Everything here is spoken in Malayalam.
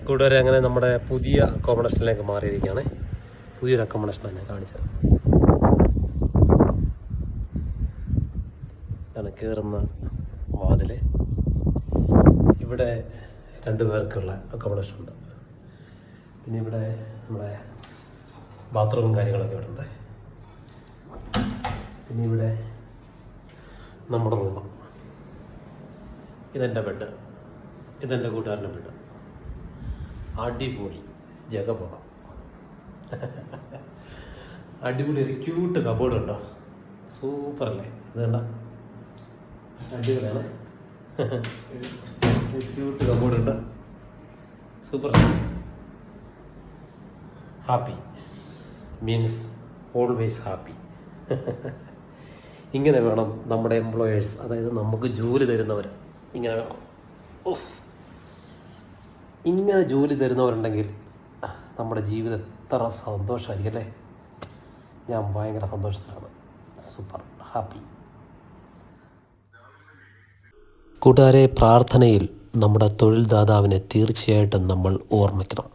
കൂട്ടുകാരെ അങ്ങനെ നമ്മുടെ പുതിയ അക്കോമഡേഷനിലേക്ക് മാറിയിരിക്കുകയാണ്. പുതിയൊരു അക്കോമഡേഷനാണ് ഞാൻ കാണിച്ചത്. ഇതാണ് കയറുന്ന വാതിൽ. ഇവിടെ 2 പേർക്കുള്ള അക്കോമഡേഷൻ ഉണ്ട്. പിന്നെ ഇവിടെ നമ്മുടെ ബാത്റൂമും കാര്യങ്ങളൊക്കെ ഇവിടെ ഉണ്ട്. പിന്നെ ഇവിടെ നമ്മുടെ റൂം. ഇതെൻ്റെ ബെഡ്, ഇതെൻ്റെ കൂട്ടുകാരൻ്റെ ബെഡ്. അടിപൊളി ജഗപോകാം. അടിപൊളി ഒരു ക്യൂട്ട് കബോർഡ് ഉണ്ടോ, സൂപ്പറല്ലേ? ഇത് കണ്ട അടിപൊളിയാണ്. ക്യൂട്ട് കബോർഡ് ഉണ്ട്, super. Happy means always happy. ഇങ്ങനെ വേണം നമ്മുടെ എംപ്ലോയേഴ്സ്, അതായത് നമുക്ക് ജോലി തരുന്നവർ ഇങ്ങനെ വേണം. ഇങ്ങനെ ജോലി തരുന്നവരുണ്ടെങ്കിൽ നമ്മുടെ ജീവിതം എത്ര സന്തോഷമായിരിക്കും അല്ലേ? ഞാൻ ഭയങ്കര സന്തോഷത്തിലാണ്. Super happy. കൂട്ടുകാരെ, പ്രാർത്ഥനയിൽ നമ്മുടെ തൊഴിൽ ദാതാവിനെ തീർച്ചയായിട്ടും നമ്മൾ ഓർമ്മിക്കണം.